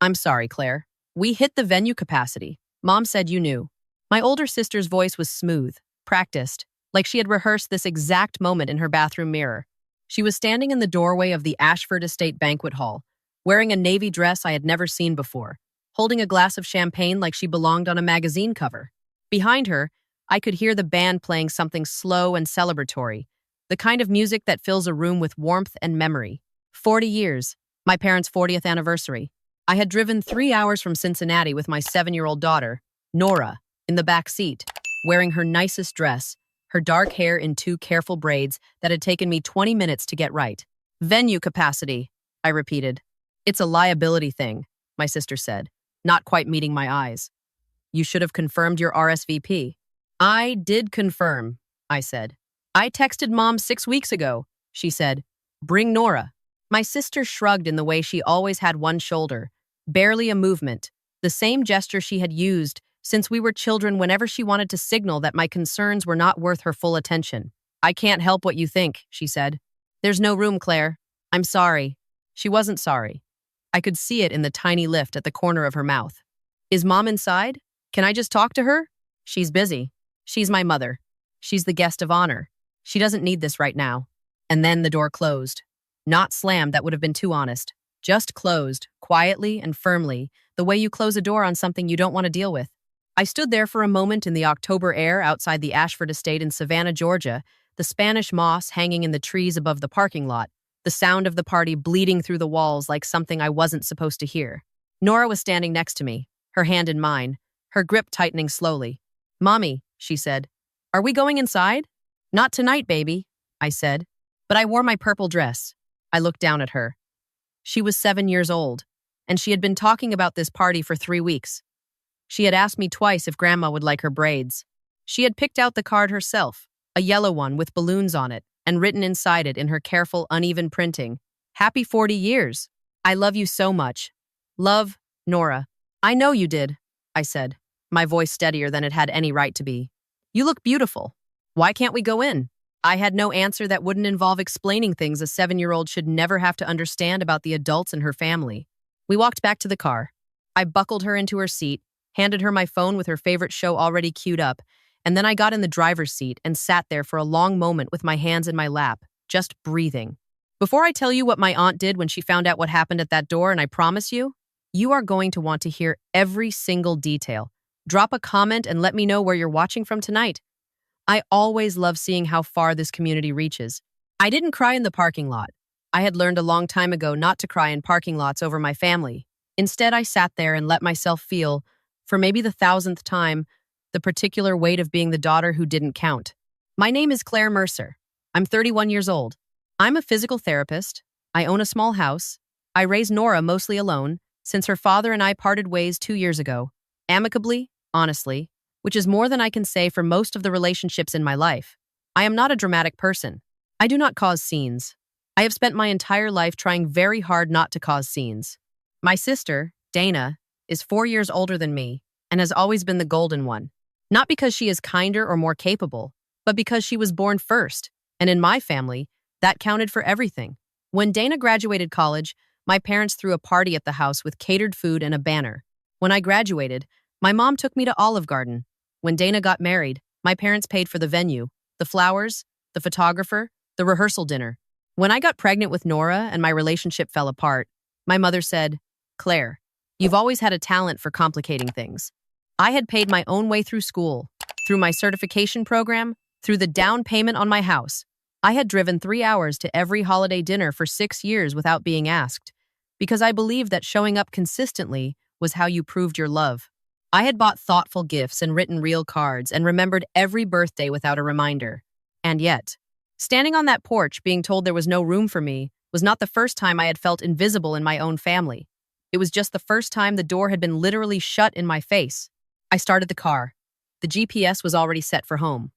I'm sorry, Claire. We hit the venue capacity. Mom said you knew. My older sister's voice was smooth, practiced, like she had rehearsed this exact moment in her bathroom mirror. She was standing in the doorway of the Ashford Estate banquet hall, wearing a navy dress I had never seen before, holding a glass of champagne like she belonged on a magazine cover. Behind her, I could hear the band playing something slow and celebratory, the kind of music that fills a room with warmth and memory. 40 years, my parents' 40th anniversary. I had driven 3 hours from Cincinnati with my 7-year-old daughter, Nora, in the back seat, wearing her nicest dress, her dark hair in 2 careful braids that had taken me 20 minutes to get right. Venue capacity, I repeated. It's a liability thing, my sister said, not quite meeting my eyes. You should have confirmed your RSVP. I did confirm, I said. I texted Mom 6 weeks ago, she said. Bring Nora. My sister shrugged in the way she always had one shoulder, barely a movement, the same gesture she had used since we were children whenever she wanted to signal that my concerns were not worth her full attention. I can't help what you think, she said. There's no room, Claire. I'm sorry. She wasn't sorry. I could see it in the tiny lift at the corner of her mouth. Is Mom inside? Can I just talk to her? She's busy. She's my mother. She's the guest of honor. She doesn't need this right now. And then the door closed. Not slammed, that would have been too honest. Just closed, quietly and firmly, the way you close a door on something you don't want to deal with. I stood there for a moment in the October air outside the Ashford Estate in Savannah, Georgia, the Spanish moss hanging in the trees above the parking lot, the sound of the party bleeding through the walls like something I wasn't supposed to hear. Nora was standing next to me, her hand in mine, her grip tightening slowly. Mommy, she said, are we going inside? Not tonight, baby, I said, but I wore my purple dress. I looked down at her. She was 7 years old, and she had been talking about this party for 3 weeks. She had asked me twice if Grandma would like her braids. She had picked out the card herself, a yellow one with balloons on it, and written inside it in her careful, uneven printing, Happy 40 years. I love you so much. Love, Nora. I know you did, I said, my voice steadier than it had any right to be. You look beautiful. Why can't we go in? I had no answer that wouldn't involve explaining things a 7-year-old should never have to understand about the adults in her family. We walked back to the car. I buckled her into her seat, handed her my phone with her favorite show already queued up, and then I got in the driver's seat and sat there for a long moment with my hands in my lap, just breathing. Before I tell you what my aunt did when she found out what happened at that door, and I promise you, you are going to want to hear every single detail. Drop a comment and let me know where you're watching from tonight. I always love seeing how far this community reaches. I didn't cry in the parking lot. I had learned a long time ago not to cry in parking lots over my family. Instead, I sat there and let myself feel, for maybe the 1,000th time, the particular weight of being the daughter who didn't count. My name is Claire Mercer. I'm 31 years old. I'm a physical therapist. I own a small house. I raised Nora mostly alone, since her father and I parted ways 2 years ago. Amicably, honestly, which is more than I can say for most of the relationships in my life. I am not a dramatic person. I do not cause scenes. I have spent my entire life trying very hard not to cause scenes. My sister, Dana, is 4 years older than me and has always been the golden one. Not because she is kinder or more capable, but because she was born first, and in my family, that counted for everything. When Dana graduated college, my parents threw a party at the house with catered food and a banner. When I graduated, my mom took me to Olive Garden. When Dana got married, my parents paid for the venue, the flowers, the photographer, the rehearsal dinner. When I got pregnant with Nora and my relationship fell apart, my mother said, Claire, you've always had a talent for complicating things. I had paid my own way through school, through my certification program, through the down payment on my house. I had driven 3 hours to every holiday dinner for 6 years without being asked, because I believed that showing up consistently was how you proved your love. I had bought thoughtful gifts and written real cards and remembered every birthday without a reminder. And yet, standing on that porch being told there was no room for me was not the first time I had felt invisible in my own family. It was just the first time the door had been literally shut in my face. I started the car. The GPS was already set for home.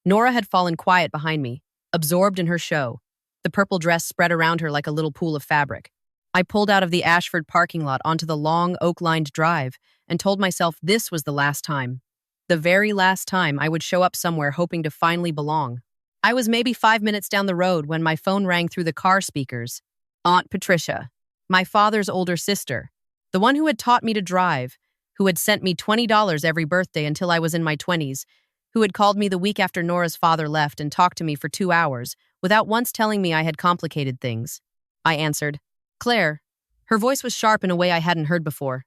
Nora had fallen quiet behind me, absorbed in her show, the purple dress spread around her like a little pool of fabric. I pulled out of the Ashford parking lot onto the long, oak-lined drive and told myself this was the last time. The very last time I would show up somewhere hoping to finally belong. I was maybe 5 minutes down the road when my phone rang through the car speakers. Aunt Patricia, my father's older sister. The one who had taught me to drive, who had sent me $20 every birthday until I was in my 20s, who had called me the week after Nora's father left and talked to me for 2 hours without once telling me I had complicated things. I answered, "Claire." Her voice was sharp in a way I hadn't heard before.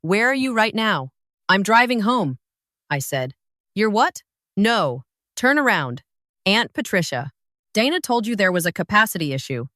"Where are you right now?" "I'm driving home," I said. "You're what?" "No. Turn around." "Aunt Patricia, Dana told you there was a capacity issue,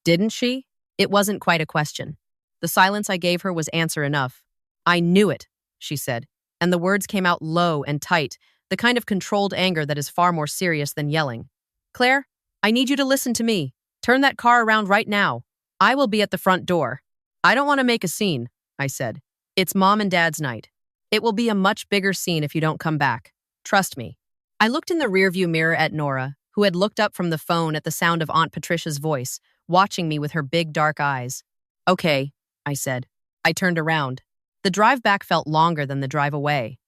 didn't she?" It wasn't quite a question. The silence I gave her was answer enough. "I knew it," she said, and the words came out low and tight, the kind of controlled anger that is far more serious than yelling. "Claire, I need you to listen to me. Turn that car around right now. I will be at the front door." "I don't want to make a scene," I said. "It's Mom and Dad's night. It will be a much bigger scene if you don't come back. Trust me." I looked in the rearview mirror at Nora, who had looked up from the phone at the sound of Aunt Patricia's voice, watching me with her big dark eyes. "Okay," I said. I turned around. The drive back felt longer than the drive away.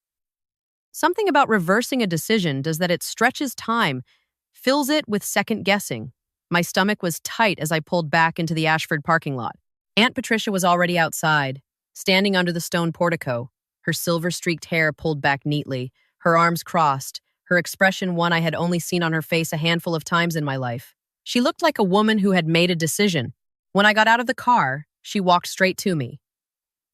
Something about reversing a decision does that it stretches time, fills it with second guessing. My stomach was tight as I pulled back into the Ashford parking lot. Aunt Patricia was already outside, standing under the stone portico, her silver-streaked hair pulled back neatly, her arms crossed, her expression one I had only seen on her face a handful of times in my life. She looked like a woman who had made a decision. When I got out of the car, she walked straight to me.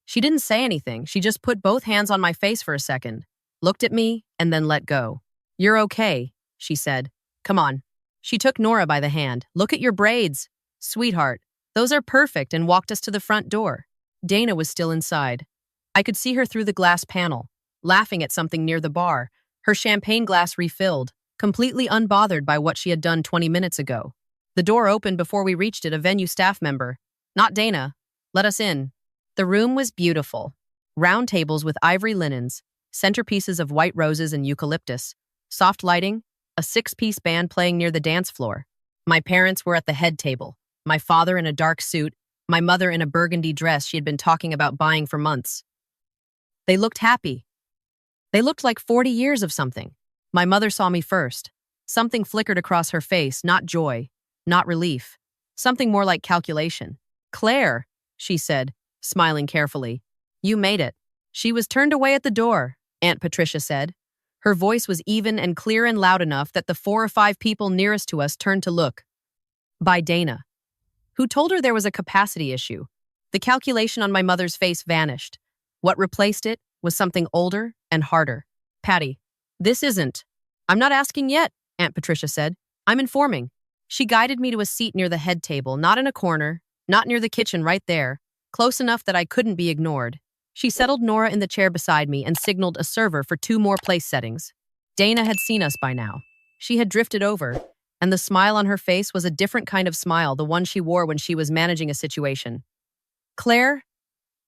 She didn't say anything. She just put both hands on my face for a second, looked at me, and then let go. "You're okay," she said. "Come on." She took Nora by the hand. "Look at your braids. Sweetheart, those are perfect," and walked us to the front door. Dana was still inside. I could see her through the glass panel, laughing at something near the bar, her champagne glass refilled, completely unbothered by what she had done 20 minutes ago. The door opened before we reached it. A venue staff member, not Dana, let us in. The room was beautiful. Round tables with ivory linens, centerpieces of white roses and eucalyptus, soft lighting, a 6-piece band playing near the dance floor. My parents were at the head table, my father in a dark suit, my mother in a burgundy dress she had been talking about buying for months. They looked happy. They looked like 40 years of something. My mother saw me first. Something flickered across her face, not joy, not relief. Something more like calculation. "Claire," she said, smiling carefully. "You made it." "She was turned away at the door," Aunt Patricia said. Her voice was even and clear and loud enough that the 4 or 5 people nearest to us turned to look. "By Dana, who told her there was a capacity issue." The calculation on my mother's face vanished. What replaced it was something older and harder. "Patty, this isn't." "I'm not asking yet," Aunt Patricia said. "I'm informing." She guided me to a seat near the head table, not in a corner, not near the kitchen, right there, close enough that I couldn't be ignored. She settled Nora in the chair beside me and signaled a server for 2 more place settings. Dana had seen us by now. She had drifted over, and the smile on her face was a different kind of smile, the one she wore when she was managing a situation. "Claire,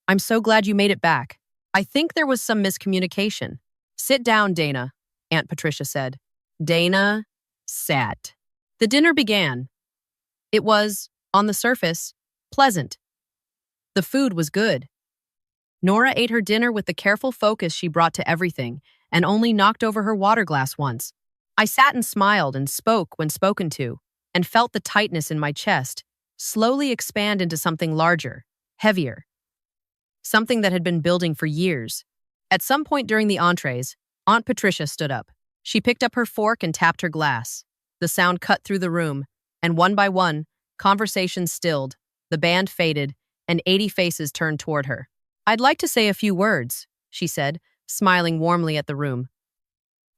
I'm so glad you made it back. I think there was some miscommunication." "Sit down, Dana," Aunt Patricia said. Dana sat. The dinner began. It was, on the surface, pleasant. The food was good. Nora ate her dinner with the careful focus she brought to everything, and only knocked over her water glass once. I sat and smiled and spoke when spoken to, and felt the tightness in my chest slowly expand into something larger, heavier. Something that had been building for years. At some point during the entrees, Aunt Patricia stood up. She picked up her fork and tapped her glass. The sound cut through the room, and one by one, conversations stilled, the band faded, and 80 faces turned toward her. "I'd like to say a few words," she said, smiling warmly at the room.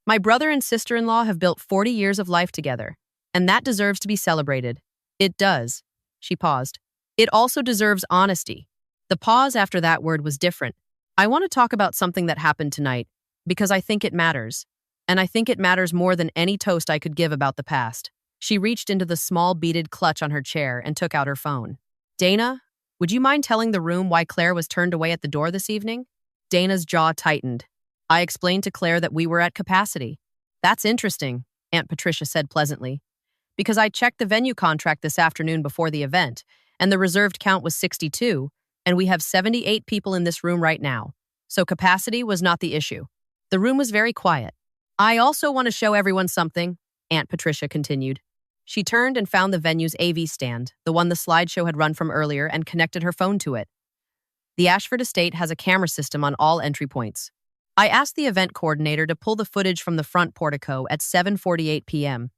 "My brother and sister-in-law have built 40 years of life together, and that deserves to be celebrated. It does." She paused. "It also deserves honesty." The pause after that word was different. "I want to talk about something that happened tonight, because I think it matters. And I think it matters more than any toast I could give about the past." She reached into the small beaded clutch on her chair and took out her phone. "Dana, would you mind telling the room why Claire was turned away at the door this evening?" Dana's jaw tightened. I explained to Claire that we were at capacity. "That's interesting," Aunt Patricia said pleasantly, "because I checked the venue contract this afternoon before the event, and the reserved count was 62, and we have 78 people in this room right now. So capacity was not the issue." The room was very quiet. "I also want to show everyone something," Aunt Patricia continued. She turned and found the venue's AV stand, the one the slideshow had run from earlier, and connected her phone to it. The Ashford estate has a camera system on all entry points. I asked the event coordinator to pull the footage from the front portico at 7:48 p.m.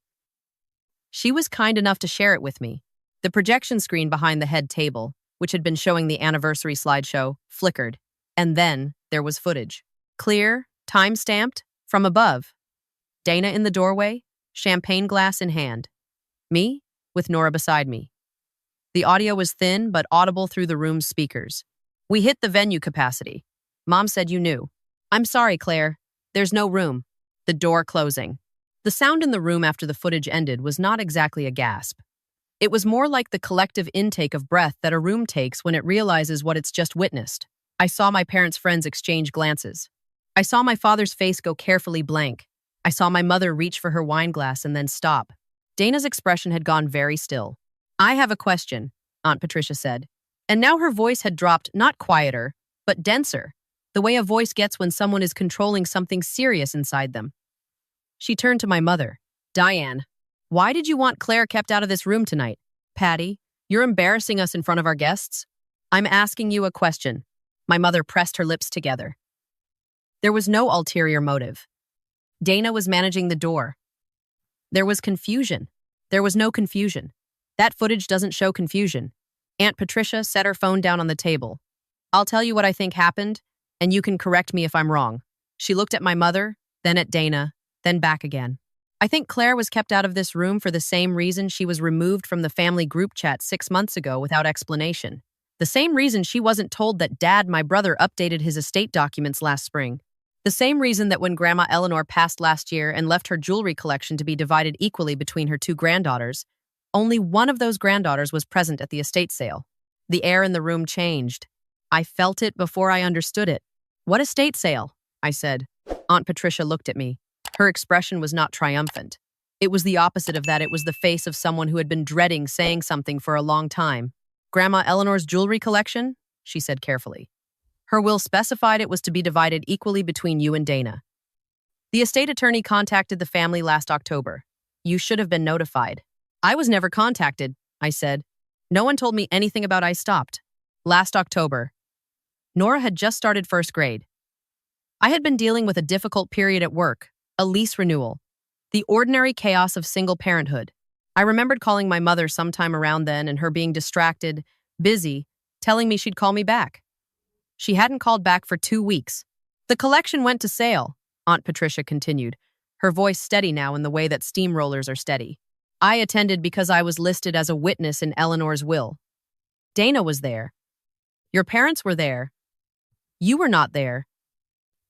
She was kind enough to share it with me. The projection screen behind the head table, which had been showing the anniversary slideshow, flickered, and then there was footage. Clear, time-stamped, from above. Dana in the doorway, champagne glass in hand. Me, with Nora beside me. The audio was thin but audible through the room's speakers. We hit the venue capacity. Mom said you knew. I'm sorry, Claire. There's no room. The door closing. The sound in the room after the footage ended was not exactly a gasp. It was more like the collective intake of breath that a room takes when it realizes what it's just witnessed. I saw my parents' friends exchange glances. I saw my father's face go carefully blank. I saw my mother reach for her wine glass and then stop. Dana's expression had gone very still. I have a question, Aunt Patricia said. And now her voice had dropped not quieter, but denser, the way a voice gets when someone is controlling something serious inside them. She turned to my mother. Diane, why did you want Claire kept out of this room tonight? Patty, you're embarrassing us in front of our guests. I'm asking you a question. My mother pressed her lips together. There was no ulterior motive. Dana was managing the door. There was confusion. There was no confusion. That footage doesn't show confusion. Aunt Patricia set her phone down on the table. I'll tell you what I think happened, and you can correct me if I'm wrong. She looked at my mother, then at Dana, then back again. I think Claire was kept out of this room for the same reason she was removed from the family group chat 6 months ago without explanation. The same reason she wasn't told that Dad, my brother, updated his estate documents last spring. The same reason that when Grandma Eleanor passed last year and left her jewelry collection to be divided equally between her 2 granddaughters, only one of those granddaughters was present at the estate sale. The air in the room changed. I felt it before I understood it. What estate sale? I said. Aunt Patricia looked at me. Her expression was not triumphant. It was the opposite of that. It was the face of someone who had been dreading saying something for a long time. Grandma Eleanor's jewelry collection? She said carefully. Her will specified it was to be divided equally between you and Dana. The estate attorney contacted the family last October. You should have been notified. I was never contacted, I said. No one told me anything about I stopped. Last October. Nora had just started first grade. I had been dealing with a difficult period at work, a lease renewal, the ordinary chaos of single parenthood. I remembered calling my mother sometime around then and her being distracted, busy, telling me she'd call me back. She hadn't called back for 2 weeks. The collection went to sale, Aunt Patricia continued, her voice steady now in the way that steamrollers are steady. I attended because I was listed as a witness in Eleanor's will. Dana was there. Your parents were there. You were not there.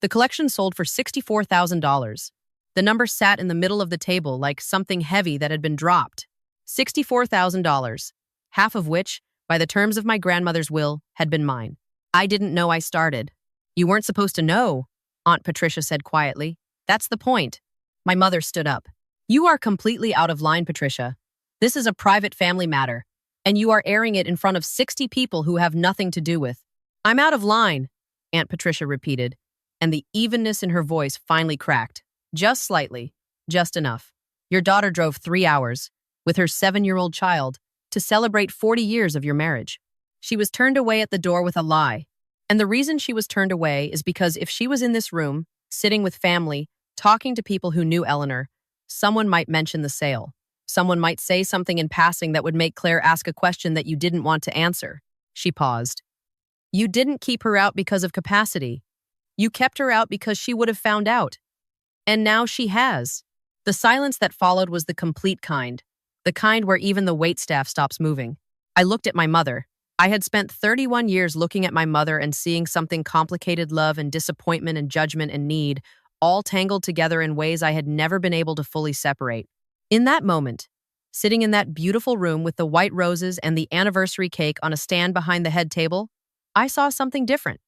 The collection sold for $64,000. The number sat in the middle of the table like something heavy that had been dropped. $64,000, half of which, by the terms of my grandmother's will, had been mine. I didn't know I started. You weren't supposed to know, Aunt Patricia said quietly. That's the point. My mother stood up. You are completely out of line, Patricia. This is a private family matter, and you are airing it in front of 60 people who have nothing to do with. I'm out of line, Aunt Patricia repeated, and the evenness in her voice finally cracked. Just slightly, just enough. Your daughter drove 3 hours, with her 7-year-old child, to celebrate 40 years of your marriage. She was turned away at the door with a lie. And the reason she was turned away is because if she was in this room, sitting with family, talking to people who knew Eleanor, someone might mention the sale. Someone might say something in passing that would make Claire ask a question that you didn't want to answer. She paused. You didn't keep her out because of capacity. You kept her out because she would have found out. And now she has. The silence that followed was the complete kind, the kind where even the waitstaff stops moving. I looked at my mother. I had spent 31 years looking at my mother and seeing something complicated: love and disappointment and judgment and need, all tangled together in ways I had never been able to fully separate. In that moment, sitting in that beautiful room with the white roses and the anniversary cake on a stand behind the head table, I saw something different.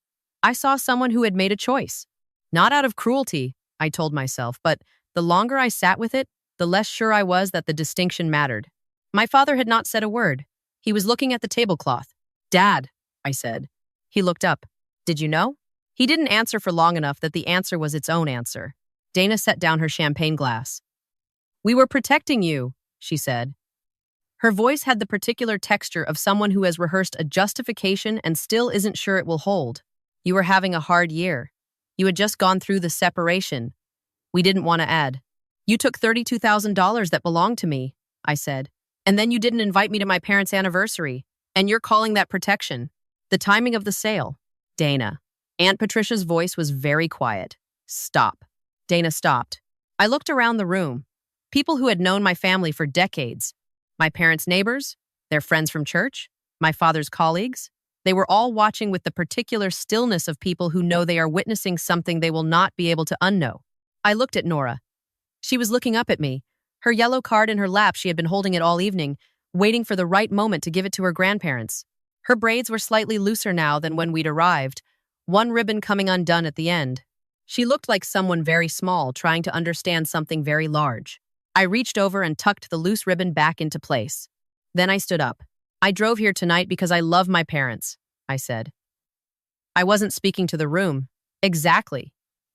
I saw someone who had made a choice. Not out of cruelty, I told myself, but the longer I sat with it, the less sure I was that the distinction mattered. My father had not said a word. He was looking at the tablecloth. Dad, I said. He looked up. Did you know? He didn't answer for long enough that the answer was its own answer. Dana set down her champagne glass. We were protecting you, she said. Her voice had the particular texture of someone who has rehearsed a justification and still isn't sure it will hold. You were having a hard year. You had just gone through the separation. We didn't want to add. You took $32,000 that belonged to me, I said. And then you didn't invite me to my parents' anniversary. And you're calling that protection. The timing of the sale. Dana. Aunt Patricia's voice was very quiet. Stop. Dana stopped. I looked around the room. People who had known my family for decades. My parents' neighbors, their friends from church, my father's colleagues. They were all watching with the particular stillness of people who know they are witnessing something they will not be able to unknow. I looked at Nora. She was looking up at me, her yellow card in her lap. She had been holding it all evening, waiting for the right moment to give it to her grandparents. Her braids were slightly looser now than when we'd arrived, one ribbon coming undone at the end. She looked like someone very small trying to understand something very large. I reached over and tucked the loose ribbon back into place. Then I stood up. I drove here tonight because I love my parents, I said. I wasn't speaking to the room. Exactly.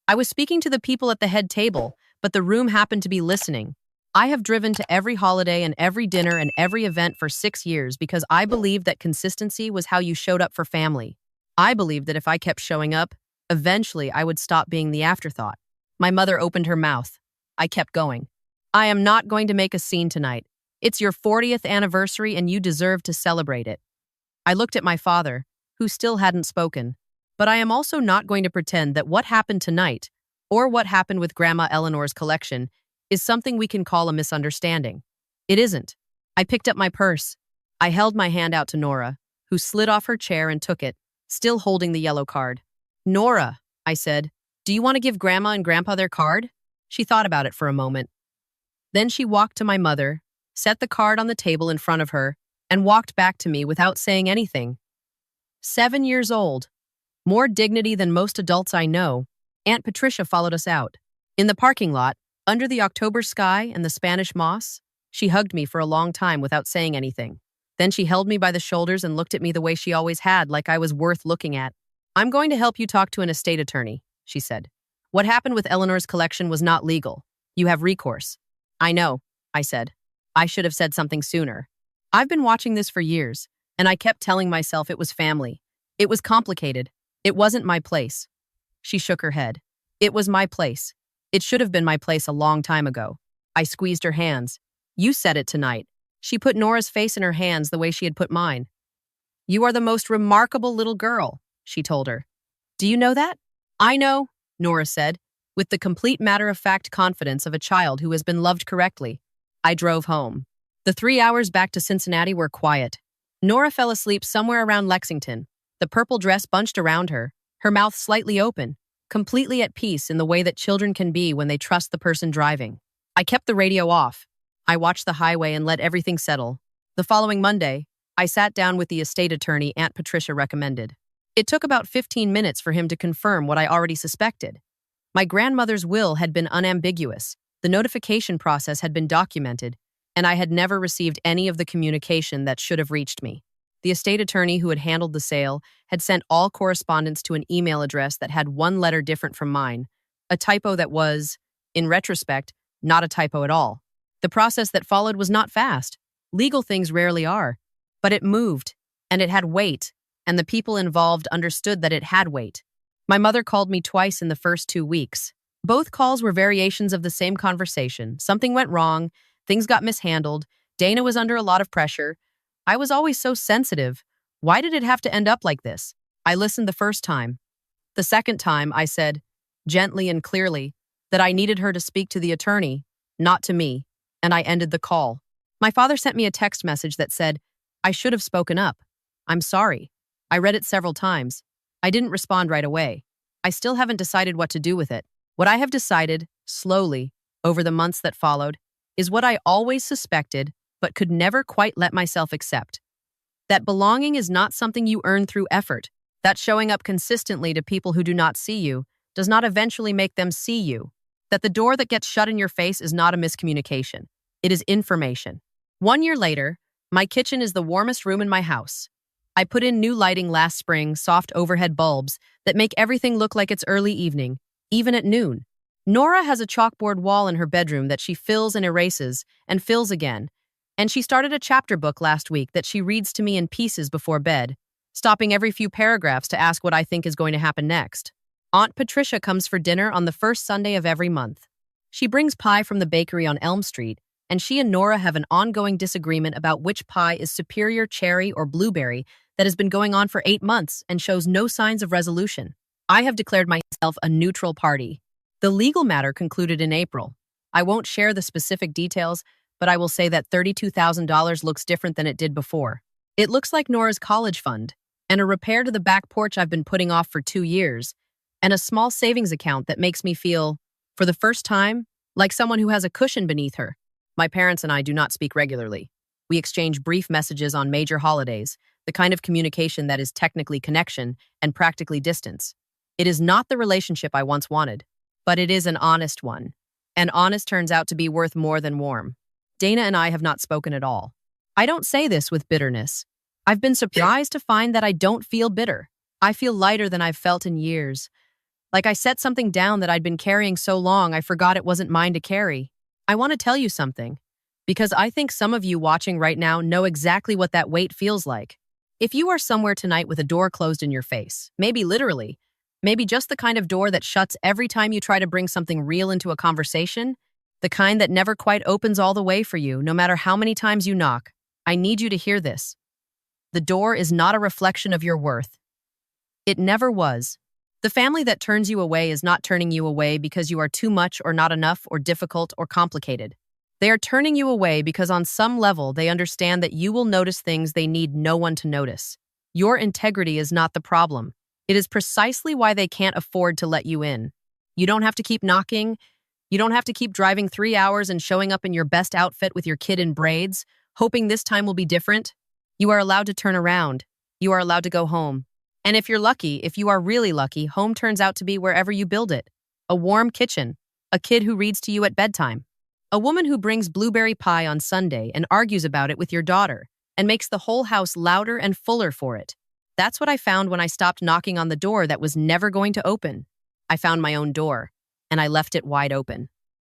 I was speaking to the people at the head table, but the room happened to be listening. I have driven to every holiday and every dinner and every event for 6 years because I believed that consistency was how you showed up for family. I believed that if I kept showing up, eventually I would stop being the afterthought. My mother opened her mouth. I kept going. I am not going to make a scene tonight. It's your 40th anniversary and you deserve to celebrate it. I looked at my father, who still hadn't spoken. But I am also not going to pretend that what happened tonight, or what happened with Grandma Eleanor's collection, is something we can call a misunderstanding. It isn't. I picked up my purse. I held my hand out to Nora, who slid off her chair and took it, still holding the yellow card. Nora, I said, do you want to give Grandma and Grandpa their card? She thought about it for a moment. Then she walked to my mother, set the card on the table in front of her, and walked back to me without saying anything. 7 years old. More dignity than most adults I know. Aunt Patricia followed us out. In the parking lot, under the October sky and the Spanish moss, she hugged me for a long time without saying anything. Then she held me by the shoulders and looked at me the way she always had, like I was worth looking at. I'm going to help you talk to an estate attorney, she said. What happened with Eleanor's collection was not legal. You have recourse. I know, I said. I should have said something sooner. I've been watching this for years, and I kept telling myself it was family. It was complicated. It wasn't my place. She shook her head. It was my place. It should have been my place a long time ago. I squeezed her hands. You said it tonight. She put Nora's face in her hands the way she had put mine. You are the most remarkable little girl, she told her. Do you know that? I know, Nora said, with the complete matter-of-fact confidence of a child who has been loved correctly. I drove home. The 3 hours back to Cincinnati were quiet. Nora fell asleep somewhere around Lexington, the purple dress bunched around her, her mouth slightly open, completely at peace in the way that children can be when they trust the person driving. I kept the radio off. I watched the highway and let everything settle. The following Monday, I sat down with the estate attorney Aunt Patricia recommended. It took about 15 minutes for him to confirm what I already suspected. My grandmother's will had been unambiguous, the notification process had been documented, and I had never received any of the communication that should have reached me. The estate attorney who had handled the sale had sent all correspondence to an email address that had one letter different from mine, a typo that was, in retrospect, not a typo at all. The process that followed was not fast. Legal things rarely are. But it moved, and it had weight, and the people involved understood that it had weight. My mother called me twice in the first 2 weeks. Both calls were variations of the same conversation. Something went wrong, things got mishandled, Dana was under a lot of pressure. I was always so sensitive. Why did it have to end up like this? I listened the first time. The second time, I said, gently and clearly, that I needed her to speak to the attorney, not to me, and I ended the call. My father sent me a text message that said, I should have spoken up. I'm sorry. I read it several times. I didn't respond right away. I still haven't decided what to do with it. What I have decided, slowly, over the months that followed, is what I always suspected, but could never quite let myself accept. That belonging is not something you earn through effort. That showing up consistently to people who do not see you does not eventually make them see you. That the door that gets shut in your face is not a miscommunication. It is information. 1 year later, my kitchen is the warmest room in my house. I put in new lighting last spring, soft overhead bulbs that make everything look like it's early evening, even at noon. Nora has a chalkboard wall in her bedroom that she fills and erases and fills again, And she started a chapter book last week that she reads to me in pieces before bed, stopping every few paragraphs to ask what I think is going to happen next. Aunt Patricia comes for dinner on the first Sunday of every month. She brings pie from the bakery on Elm Street, and she and Nora have an ongoing disagreement about which pie is superior, cherry or blueberry, that has been going on for 8 months and shows no signs of resolution. I have declared myself a neutral party. The legal matter concluded in April. I won't share the specific details, but I will say that $32,000 looks different than it did before. It looks like Nora's college fund, and a repair to the back porch I've been putting off for 2 years, and a small savings account that makes me feel, for the first time, like someone who has a cushion beneath her. My parents and I do not speak regularly. We exchange brief messages on major holidays, the kind of communication that is technically connection and practically distance. It is not the relationship I once wanted, but it is an honest one. And honest turns out to be worth more than warm. Dana and I have not spoken at all. I don't say this with bitterness. I've been surprised to find that I don't feel bitter. I feel lighter than I've felt in years. Like I set something down that I'd been carrying so long I forgot it wasn't mine to carry. I want to tell you something, because I think some of you watching right now know exactly what that weight feels like. If you are somewhere tonight with a door closed in your face, maybe literally, maybe just the kind of door that shuts every time you try to bring something real into a conversation, the kind that never quite opens all the way for you, no matter how many times you knock, I need you to hear this. The door is not a reflection of your worth. It never was. The family that turns you away is not turning you away because you are too much or not enough or difficult or complicated. They are turning you away because on some level they understand that you will notice things they need no one to notice. Your integrity is not the problem. It is precisely why they can't afford to let you in. You don't have to keep knocking. You don't have to keep driving 3 hours and showing up in your best outfit with your kid in braids, hoping this time will be different. You are allowed to turn around. You are allowed to go home. And if you're lucky, if you are really lucky, home turns out to be wherever you build it. A warm kitchen. A kid who reads to you at bedtime. A woman who brings blueberry pie on Sunday and argues about it with your daughter and makes the whole house louder and fuller for it. That's what I found when I stopped knocking on the door that was never going to open. I found my own door, and I left it wide open.